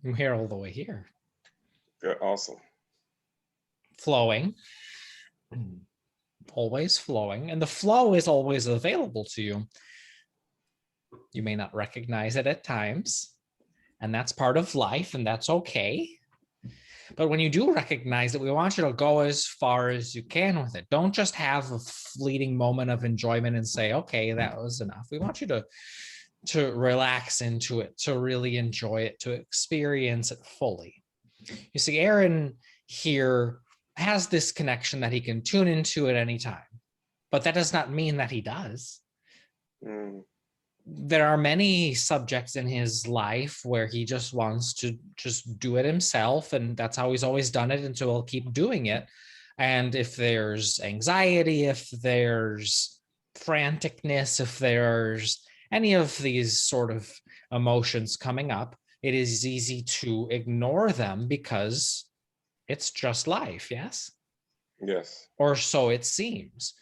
I'm here all the way here. Good. Awesome. Flowing, always flowing. And the flow is always available to you. You may not recognize it at times, and that's part of life, and that's okay. But when you do recognize it, we want you to go as far as you can with it. Don't just have a fleeting moment of enjoyment and say, okay, that was enough. We want you to relax into it, to really enjoy it, to experience it fully. You see, Aaron here has this connection that he can tune into at any time, but that does not mean that he does. Mm. There are many subjects in his life where he just wants to just do it himself, and that's how he's always done it, and so he'll keep doing it. And if there's anxiety, if there's franticness, if there's any of these sort of emotions coming up, it is easy to ignore them because it's just life, yes? Yes. Or so it seems.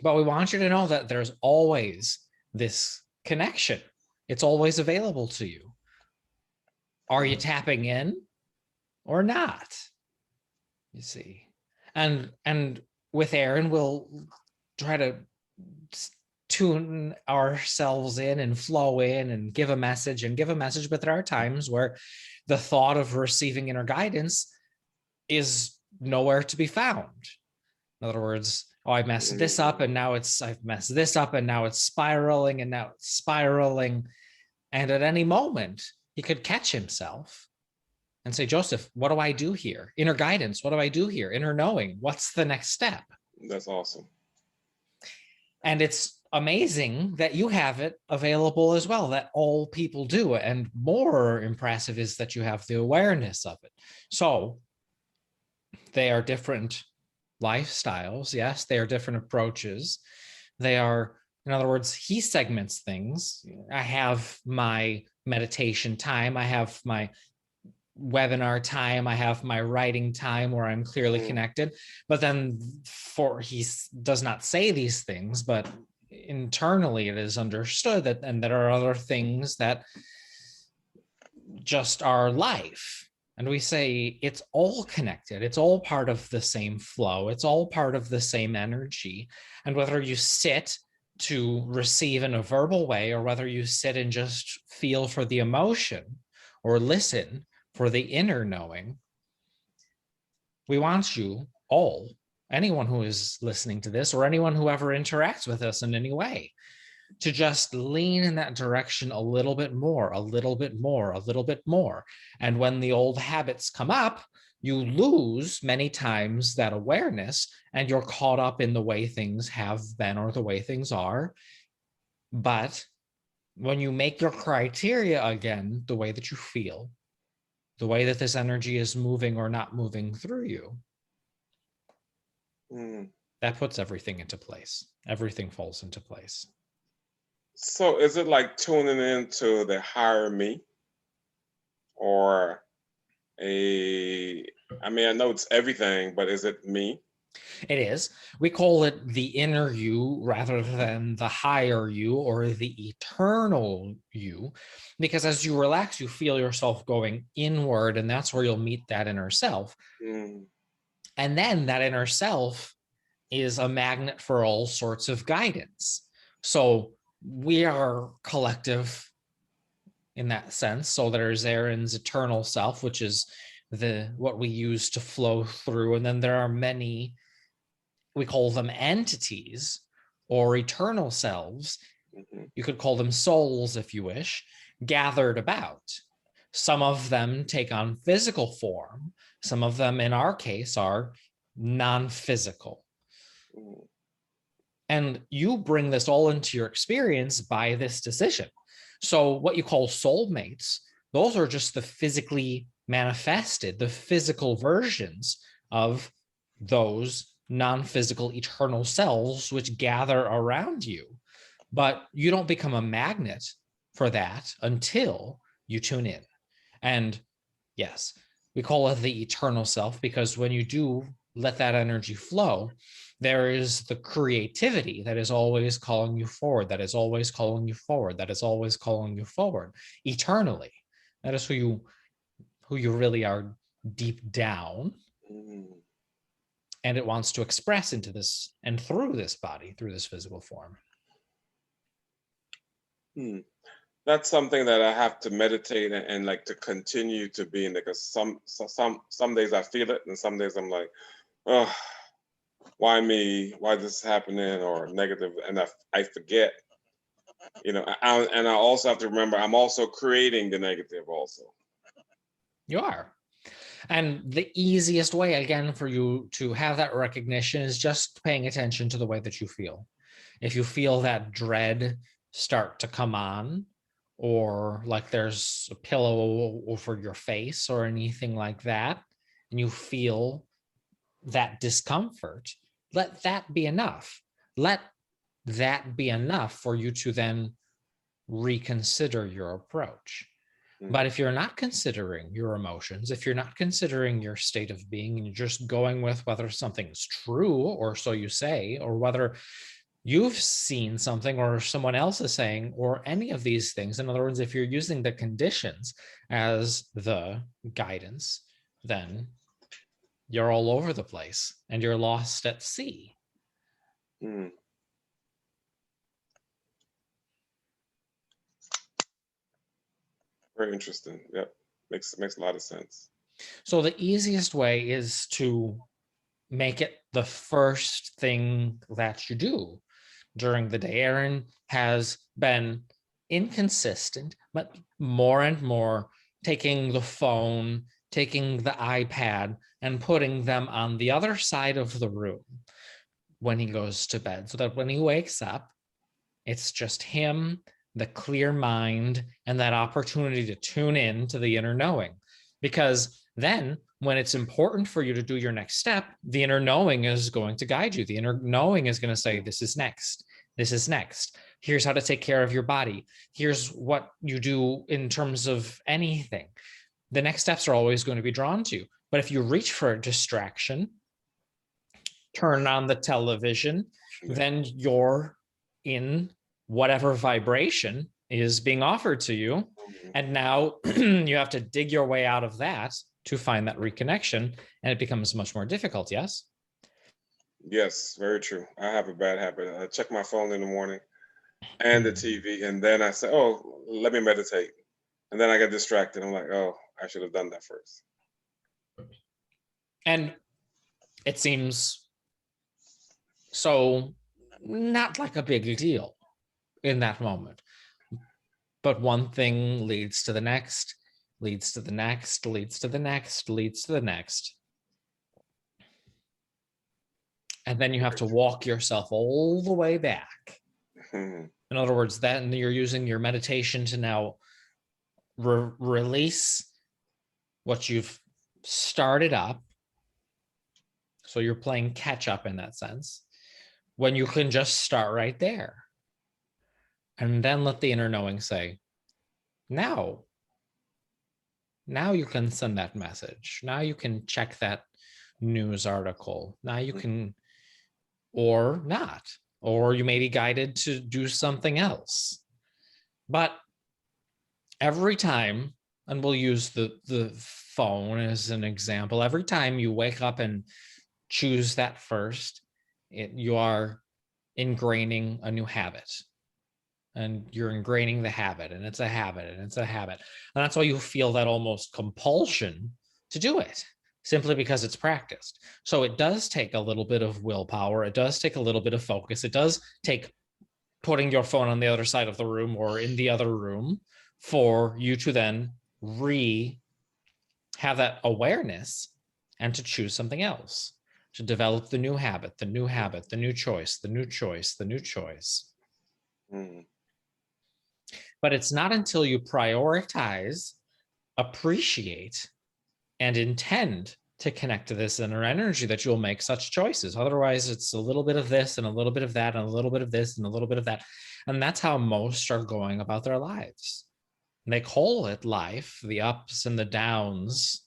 But we want you to know that there's always this connection. It's always available to you. Are you tapping in or not? You see. And with Aaron, we'll try to tune ourselves in and flow in and give a message and give a message. But there are times where the thought of receiving inner guidance is nowhere to be found. In other words, oh, I messed this up and now I've messed this up and now it's spiraling and now it's spiraling. And at any moment, he could catch himself and say, Joseph, what do I do here? Inner guidance, what do I do here? Inner knowing, what's the next step? That's awesome. And it's amazing that you have it available as well, that all people do. And more impressive is that you have the awareness of it. So they are different lifestyles. Yes, they are different approaches. They are, in other words, he segments things. I have my meditation time. I have my webinar time. I have my writing time where I'm clearly connected. But then he does not say these things, but internally it is understood that, and there are other things that just are life. And we say it's all connected. It's all part of the same flow. It's all part of the same energy. And whether you sit to receive in a verbal way or whether you sit and just feel for the emotion or listen for the inner knowing, we want you all, anyone who is listening to this or anyone who ever interacts with us in any way, to just lean in that direction a little bit more, a little bit more, a little bit more. And when the old habits come up, you lose many times that awareness and you're caught up in the way things have been or the way things are. But when you make your criteria again, the way that you feel, the way that this energy is moving or not moving through you, that puts everything into place. Everything falls into place. So is it like tuning into the higher me or I mean, I know it's everything, but is it me? It is. We call it the inner you rather than the higher you or the eternal you, because as you relax, you feel yourself going inward, and that's where you'll meet that inner self. And then that inner self is a magnet for all sorts of guidance. So we are collective in that sense. So there's Aaron's eternal self, which is what we use to flow through. And then there are many, we call them entities or eternal selves. You could call them souls if you wish, gathered about. Some of them take on physical form. Some of them, in our case, are non-physical. And you bring this all into your experience by this decision. So what you call soulmates, those are just the physically manifested, the physical versions of those non-physical eternal selves which gather around you. But you don't become a magnet for that until you tune in. And yes, we call it the eternal self because when you do let that energy flow, there is the creativity that is always calling you forward, that is always calling you forward, that is always calling you forward eternally. That is who you really are deep down. Mm. And it wants to express into this and through this body, through this physical form. Hmm. That's something that I have to meditate and like to continue to be in, because some days I feel it and some days I'm like, oh, why me? Why this is happening? Or negative, and I forget. And I also have to remember I'm also creating the negative also. You are. And the easiest way, again, for you to have that recognition is just paying attention to the way that you feel. If you feel that dread start to come on, or like there's a pillow over your face or anything like that, and you feel that discomfort, let that be enough. Let that be enough for you to then reconsider your approach. But if you're not considering your emotions, if you're not considering your state of being, and you're just going with whether something's true, or so you say, or whether you've seen something or someone else is saying, or any of these things, in other words, if you're using the conditions as the guidance, then you're all over the place and you're lost at sea. Mm. Very interesting. Yep. Makes a lot of sense. So the easiest way is to make it the first thing that you do during the day. Aaron has been inconsistent, but more and more taking the phone, taking the iPad, and putting them on the other side of the room when he goes to bed, so that when he wakes up, it's just him, the clear mind, and that opportunity to tune in to the inner knowing. Because then, when it's important for you to do your next step, the inner knowing is going to guide you. The inner knowing is going to say, this is next. This is next. Here's how to take care of your body. Here's what you do in terms of anything. The next steps are always going to be drawn to you. But if you reach for a distraction, turn on the television, then you're in whatever vibration is being offered to you. And now you have to dig your way out of that to find that reconnection, and it becomes much more difficult. Yes. Yes, very true. I have a bad habit. I check my phone in the morning and the TV, and then I say, "Oh, let me meditate," and then I get distracted. I'm like, "Oh, I should have done that first." And it seems so not like a big deal in that moment. But one thing leads to the next, leads to the next, leads to the next, leads to the next. And then you have to walk yourself all the way back. In other words, then you're using your meditation to now release what you've started up. So you're playing catch up in that sense, when you can just start right there. And then let the inner knowing say, now you can send that message. Now you can check that news article. Now you can, or not, or you may be guided to do something else. But every time, and we'll use the phone as an example, every time you wake up and choose that first, you are ingraining a new habit. And you're ingraining the habit, and it's a habit, and it's a habit. And that's why you feel that almost compulsion to do it, simply because it's practiced. So it does take a little bit of willpower. It does take a little bit of focus. It does take putting your phone on the other side of the room or in the other room for you to then have that awareness and to choose something else, to develop the new habit, the new habit, the new choice, the new choice, the new choice. Mm. But it's not until you prioritize, appreciate, and intend to connect to this inner energy that you'll make such choices. Otherwise, it's a little bit of this and a little bit of that and a little bit of this and a little bit of that. And that's how most are going about their lives. And they call it life, the ups and the downs,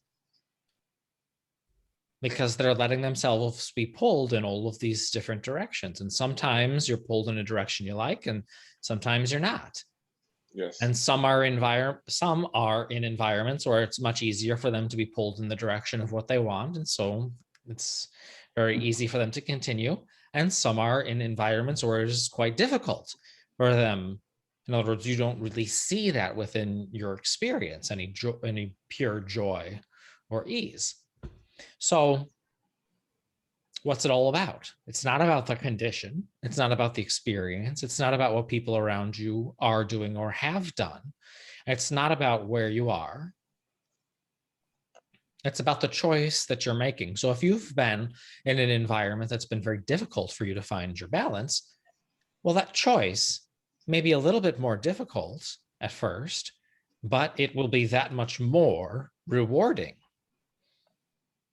because they're letting themselves be pulled in all of these different directions. And sometimes you're pulled in a direction you like, and sometimes you're not. Yes. And some are in environments where it's much easier for them to be pulled in the direction of what they want, and so it's very easy for them to continue. And some are in environments where it is quite difficult for them. In other words, you don't really see that within your experience, any pure joy or ease. So what's it all about? It's not about the condition. It's not about the experience. It's not about what people around you are doing or have done. It's not about where you are. It's about the choice that you're making. So if you've been in an environment that's been very difficult for you to find your balance, well, that choice may be a little bit more difficult at first, but it will be that much more rewarding.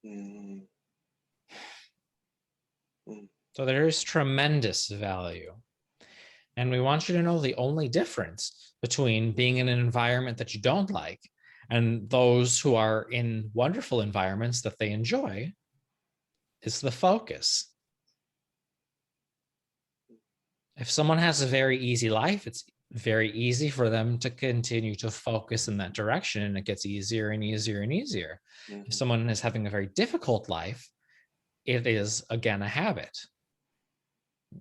Mm. Mm. So there is tremendous value. And we want you to know the only difference between being in an environment that you don't like and those who are in wonderful environments that they enjoy is the focus. If someone has a very easy life, it's very easy for them to continue to focus in that direction, and it gets easier and easier and easier. Mm-hmm. If someone is having a very difficult life, it is again a habit.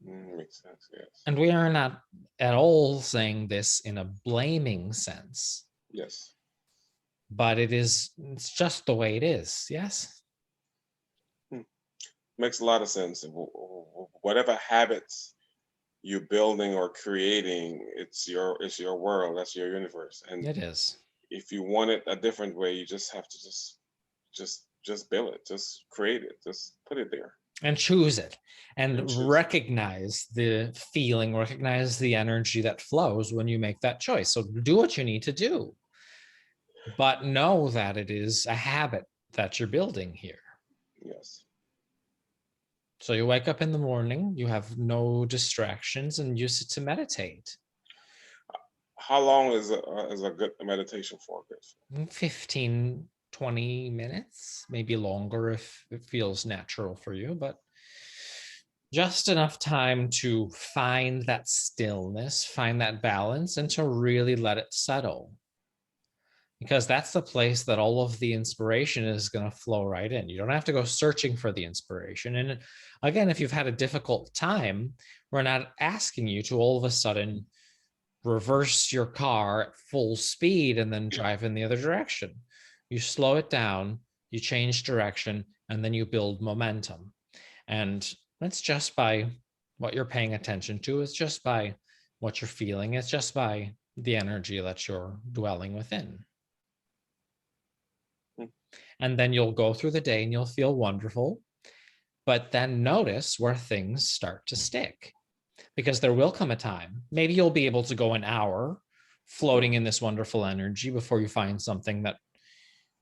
Makes sense, yes. And we are not at all saying this in a blaming sense. Yes. But it's just the way it is. Yes. Makes a lot of sense. Whatever habits you're building or creating, it's your world. That's your universe. And it is. If you want it a different way, you just have to just build it, just create it, just put it there. And choose it and recognize the feeling, recognize the energy that flows when you make that choice. So do what you need to do, but know that it is a habit that you're building here. Yes. So you wake up in the morning, you have no distractions, and use it to meditate. How long is a good meditation for? 15, 20 minutes, maybe longer if it feels natural for you, but just enough time to find that stillness, find that balance, and to really let it settle. Because that's the place that all of the inspiration is going to flow right in. You don't have to go searching for the inspiration. And again, if you've had a difficult time, we're not asking you to all of a sudden reverse your car at full speed and then drive in the other direction. You slow it down, you change direction, and then you build momentum. And that's just by what you're paying attention to. It's just by what you're feeling. It's just by the energy that you're dwelling within. And then you'll go through the day and you'll feel wonderful. But then notice where things start to stick. Because there will come a time, maybe you'll be able to go an hour floating in this wonderful energy before you find something that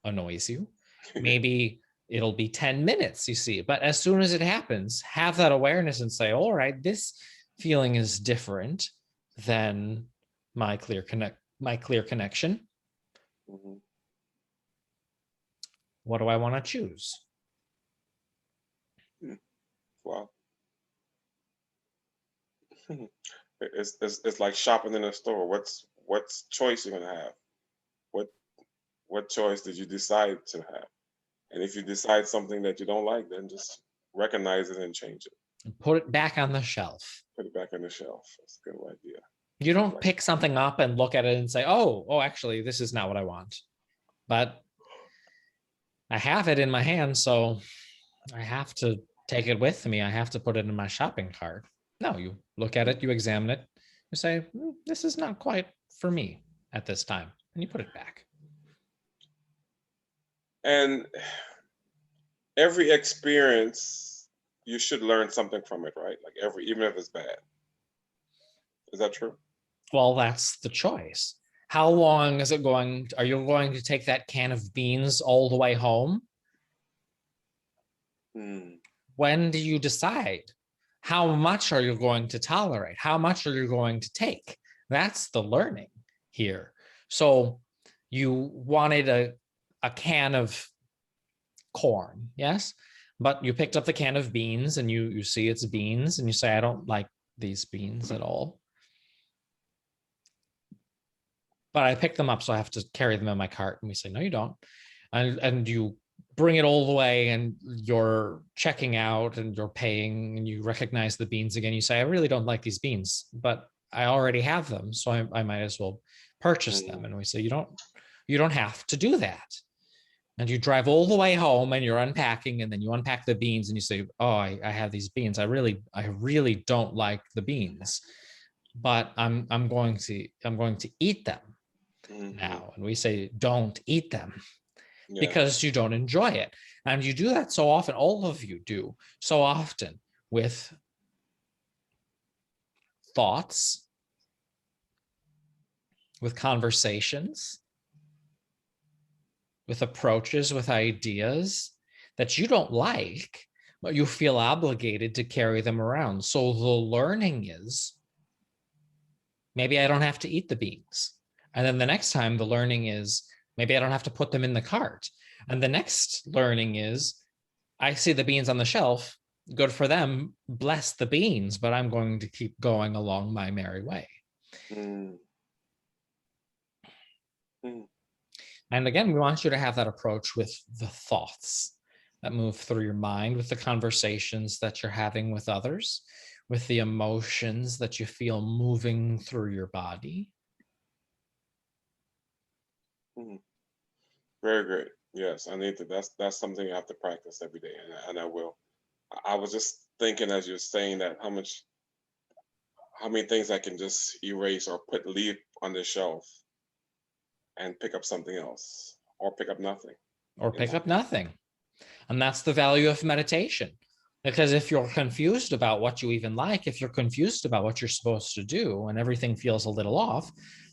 annoys you. Maybe it'll be 10 minutes, you see. But as soon as it happens, have that awareness and say, all right, this feeling is different than my clear connection. Mm-hmm. What do I want to choose? Wow. It's like shopping in a store. What's choice you're gonna have? What choice did you decide to have? And if you decide something that you don't like, then just recognize it and change it. And put it back on the shelf. Put it back on the shelf. That's a good idea. You don't pick something up and look at it and say, oh, actually, this is not what I want. But I have it in my hand, so I have to take it with me. I have to put it in my shopping cart. No, you look at it, you examine it, you say, this is not quite for me at this time, and you put it back. And every experience, you should learn something from it, right? Like even if it's bad. Is that true? Well, that's the choice. How long is it going? Are you going to take that can of beans all the way home? When do you decide? How much are you going to tolerate? How much are you going to take? That's the learning here. So you wanted a can of corn, yes? But you picked up the can of beans and you see it's beans and you say, I don't like these beans at all. but I pick them up, so I have to carry them in my cart. And we say, no, you don't. And you bring it all the way, and you're checking out and you're paying, and you recognize the beans again. You say, I really don't like these beans, but I already have them, so I might as well purchase them. And we say, you don't have to do that. And you drive all the way home and you're unpacking, and then you unpack the beans and you say, oh, I have these beans. I really don't like the beans, but I'm going to eat them now. And we say, don't eat them because you don't enjoy it. And you do that so often. All of you do so often with thoughts, with conversations, with approaches, with ideas that you don't like, but you feel obligated to carry them around. So the learning is, maybe I don't have to eat the beans. And then the next time, the learning is, maybe I don't have to put them in the cart. And the next learning is, I see the beans on the shelf, good for them, bless the beans, but I'm going to keep going along my merry way. And again, we want you to have that approach with the thoughts that move through your mind, with the conversations that you're having with others, with the emotions that you feel moving through your body. Very great. Yes, I need to. That's something I have to practice every day, and I will. I was just thinking as you're saying that how many things I can just erase or leave on the shelf and pick up something else, or pick up nothing. Or pick up nothing. And that's the value of meditation. Because if you're confused about what you even like, if you're confused about what you're supposed to do and everything feels a little off,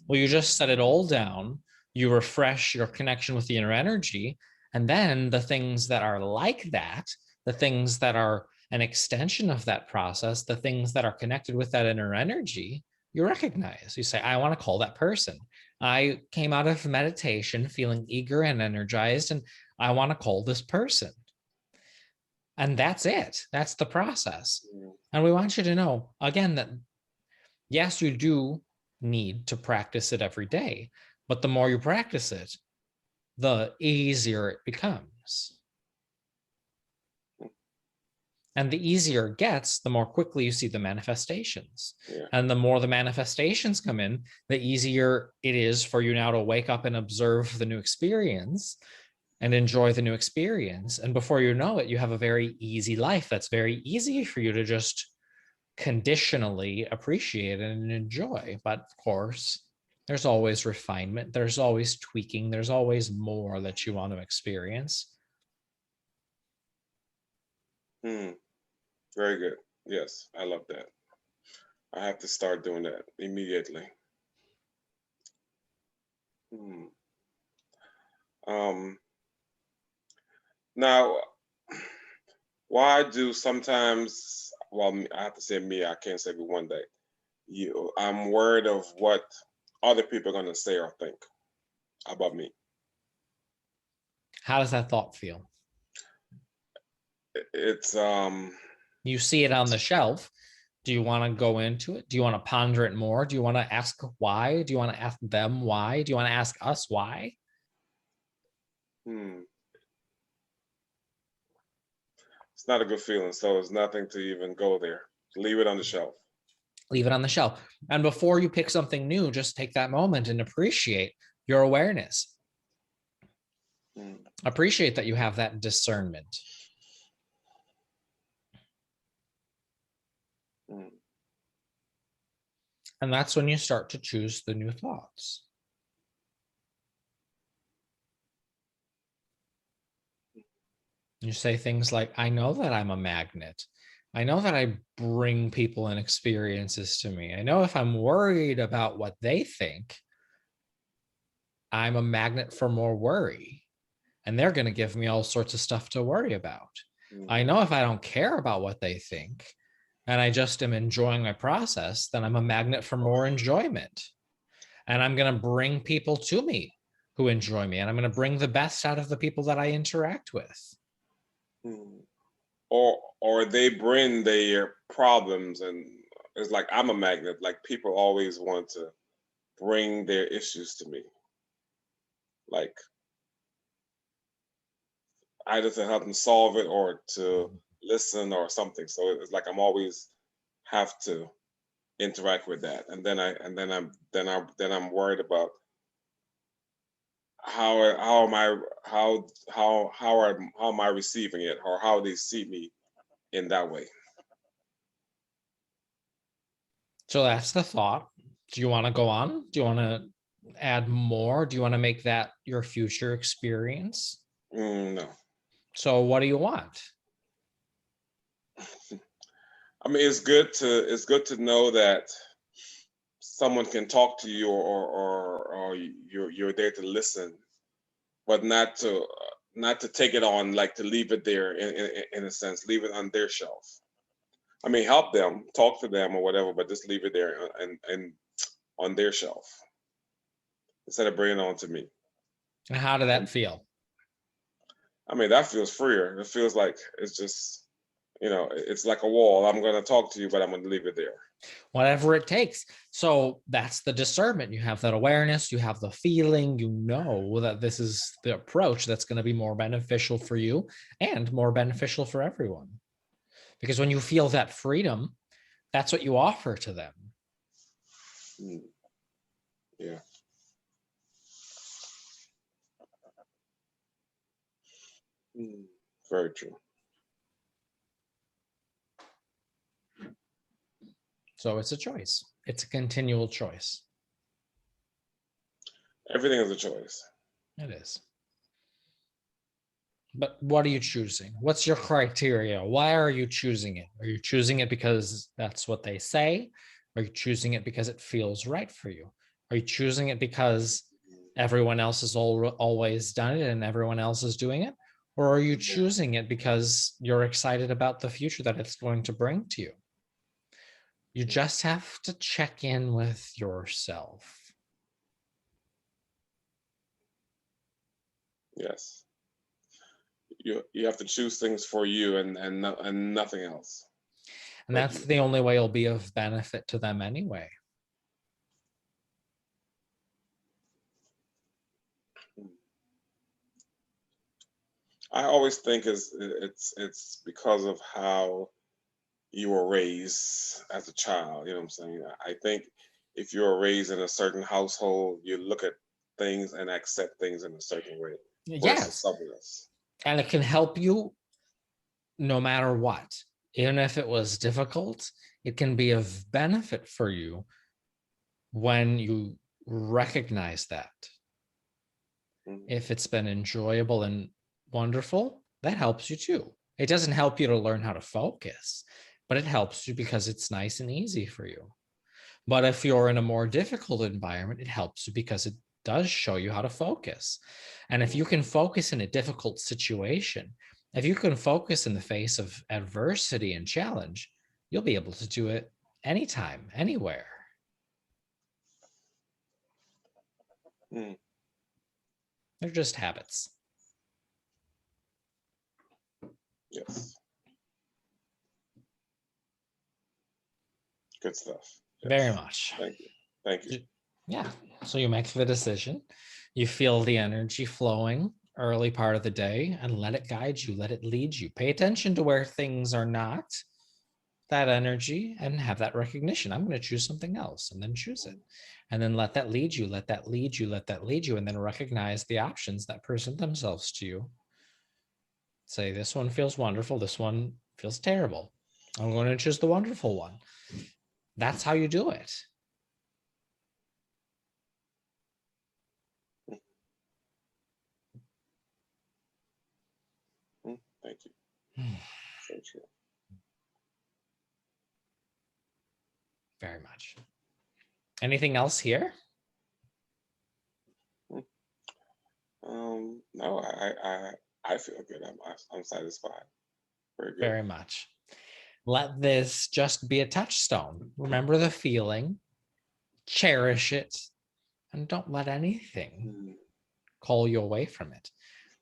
well, you just set it all down, you refresh your connection with the inner energy, and then the things that are like that, the things that are an extension of that process, the things that are connected with that inner energy, you recognize. You say, I want to call that person. I came out of meditation feeling eager and energized, and I want to call this person. And that's it. That's the process. And we want you to know, again, that yes, you do need to practice it every day, but the more you practice it, the easier it becomes. And the easier it gets, the more quickly you see the manifestations. And the more the manifestations come in, the easier it is for you now to wake up and observe the new experience and enjoy the new experience. And before you know it, you have a very easy life that's very easy for you to just conditionally appreciate and enjoy. But of course, there's always refinement, there's always tweaking, there's always more that you want to experience. Very good. Yes, I love that. I have to start doing that immediately. Now, why do sometimes, well, I have to say me, I can't say one day, I'm worried of what other people are going to say or think about me. How does that thought feel? It's you see it on the shelf. Do you want to go into it? Do you want to ponder it more? Do you want to ask why? Do you want to ask them why? Do you want to ask us why? It's not a good feeling, so it's nothing to even go there. Leave it on the shelf. Leave it on the shelf. And before you pick something new, just take that moment and appreciate your awareness. Appreciate that you have that discernment. And that's when you start to choose the new thoughts. You say things like, I know that I'm a magnet. I know that I bring people and experiences to me. I know if I'm worried about what they think, I'm a magnet for more worry. And they're going to give me all sorts of stuff to worry about. I know if I don't care about what they think, and I just am enjoying my process, then I'm a magnet for more enjoyment. And I'm going to bring people to me who enjoy me. And I'm going to bring the best out of the people that I interact with. Or they bring their problems, and it's like I'm a magnet. Like people always want to bring their issues to me, like either to help them solve it or to listen or something. So it's like I'm always have to interact with that, and then I'm worried about how am I how am I receiving it, or how they see me in that way. So that's the thought. Do you want to go on? Do you want to add more? Do you want to make that your future experience? No, So what do you want? I mean it's good to know that someone can talk to you, or you're there to listen, but not to take it on, like to leave it there in a sense, leave it on their shelf. I mean, help them, talk to them or whatever, but just leave it there and on their shelf instead of bringing it on to me. And how did that feel? I mean, that feels freer. It feels like it's just, it's like a wall. I'm going to talk to you, but I'm going to leave it there. Whatever it takes. So that's the discernment. You have that awareness, you have the feeling, you know that this is the approach that's going to be more beneficial for you and more beneficial for everyone. Because when you feel that freedom, that's what you offer to them. Mm. Yeah. Mm. Very true. So it's a choice. It's a continual choice. Everything is a choice. It is. But what are you choosing? What's your criteria? Why are you choosing it? Are you choosing it because that's what they say? Are you choosing it because it feels right for you? Are you choosing it because everyone else has always done it and everyone else is doing it? Or are you choosing it because you're excited about the future that it's going to bring to you? You just have to check in with yourself. Yes. You have to choose things for you and nothing else. And that's the only way it'll be of benefit to them anyway. I always think it's because of how you were raised as a child. You know what I'm saying? I think if you were raised in a certain household, you look at things and accept things in a certain way versus Yes. something else. And it can help you no matter what. Even if it was difficult, it can be of benefit for you when you recognize that. Mhm. If it's been enjoyable and wonderful, that helps you too. It doesn't help you to learn how to focus, but it helps you because it's nice and easy for you. But if you're in a more difficult environment, it helps you because it does show you how to focus. And if you can focus in a difficult situation, if you can focus in the face of adversity and challenge, you'll be able to do it anytime, anywhere. Mm. They're just habits. Yes. Good stuff. Yes. Very much. Thank you. Thank you. Yeah. So you make the decision, you feel the energy flowing early part of the day, and let it guide you, let it lead you. Pay attention to where things are not that energy and have that recognition. I'm going to choose something else, and then choose it. And then let that lead you, let that lead you, let that lead you, and then recognize the options that present themselves to you. Say, this one feels wonderful, this one feels terrible. I'm going to choose the wonderful one. That's how you do it. Thank you. So true. Very much. Anything else here? No, I feel good. I'm satisfied. Very good. Very much. Let this just be a touchstone. Remember the feeling, cherish it, and don't let anything Mm. call you away from it.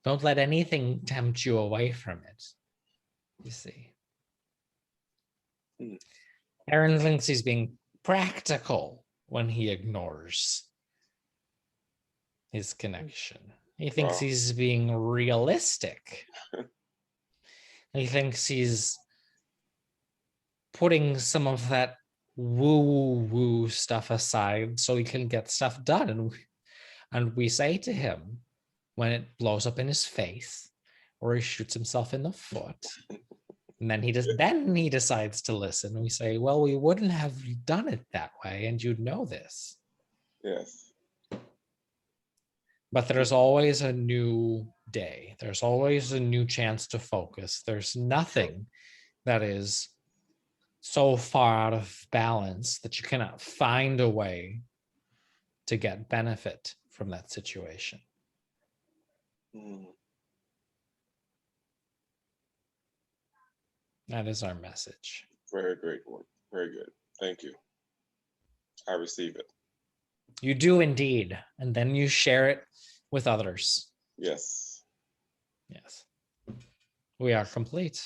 Don't let anything tempt you away from it. You see. Mm. Aaron thinks he's being practical when he ignores his connection. He thinks Wow. he's being realistic. He thinks he's putting some of that woo stuff aside so he can get stuff done. And we say to him, when it blows up in his face or he shoots himself in the foot, and then he decides to listen. We say, well, we wouldn't have done it that way, and you'd know this. Yes. But there's always a new day. There's always a new chance to focus. There's nothing that is so far out of balance that you cannot find a way to get benefit from that situation. Mm. That is our message. Very great work. Very good. Thank you. I receive it. You do indeed. And then you share it with others. Yes. Yes. We are complete.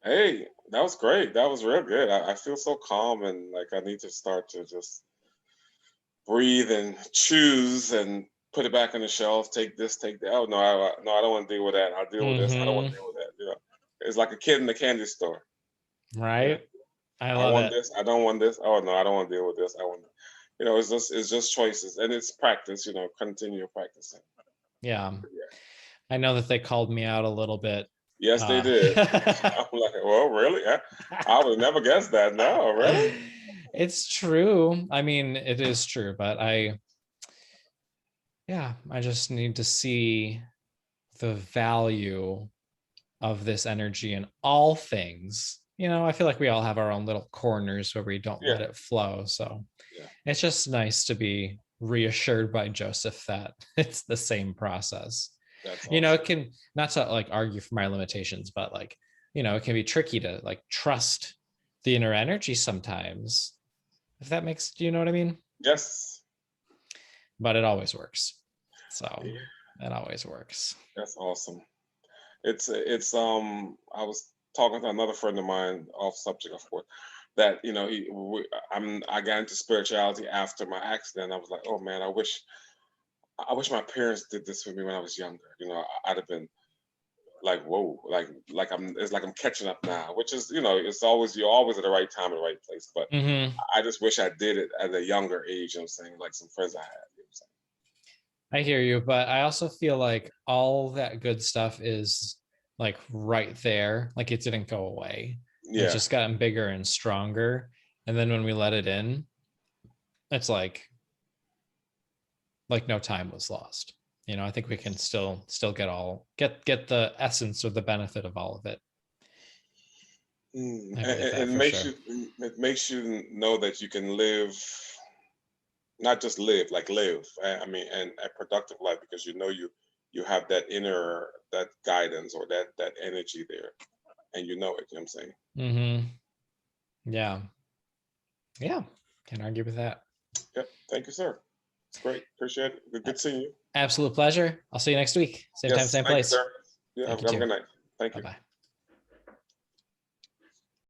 Hey, that was great. That was real good. I feel so calm, and like I need to start to just breathe and choose and put it back on the shelf. Take this, take that. Oh no, no, I don't want to deal with that. I'll deal with this. I don't want to deal with that. You know, it's like a kid in the candy store. right? Yeah. I I love want it. this. I don't want this. Oh no, I don't want to deal with this. I want, you know, it's just choices, and it's practice. You know, continue practicing. Yeah. Yeah. I know that they called me out a little bit. Yes, they did. I'm like, well, really? I would have never guessed that. No, really? It's true. I mean, it is true, but I just need to see the value of this energy in all things. You know, I feel like we all have our own little corners where we don't Yeah. let it flow. So Yeah. it's just nice to be reassured by Joseph that it's the same process. That's You know, awesome. it can, not to like argue for my limitations, but like, you know, it can be tricky to like trust the inner energy sometimes. If that makes, do you know what I mean? Yes. But it always works. So Yeah, it always works. that's awesome. It's I was talking to another friend of mine off subject, of course, that you know I got into spirituality after my accident. I was like, oh man, I wish my parents did this with me when I was younger. You know, I'd have been like, whoa, like it's like I'm catching up now, which is, you know, it's always, you're always at the right time and the right place. But Mm-hmm. I just wish I did it at a younger age. You know what I'm saying? Like some friends I had. You know what I hear you, but I also feel like all that good stuff is like right there. Like it didn't go away. I'm saying? It's Yeah. just gotten bigger and stronger. And then when we let it in, it's like no time was lost. You know, I think we can still get the essence or the benefit of all of it. Mm. I And, believe that and for sure. it makes you know that you can live, not just live, like live. I mean, and a productive life, because you know you have that inner, that guidance or that energy there, and you know it. You know what I'm saying? Mm-hmm. Yeah. Yeah. Can't argue with that. Yep. Thank you, sir. It's great. Appreciate it. Good seeing you. Absolute pleasure. I'll see you next week. Same time, Yes. same Thank you, place. sir. Yeah. Thank Have you have a too. good night. Thank Bye you. bye.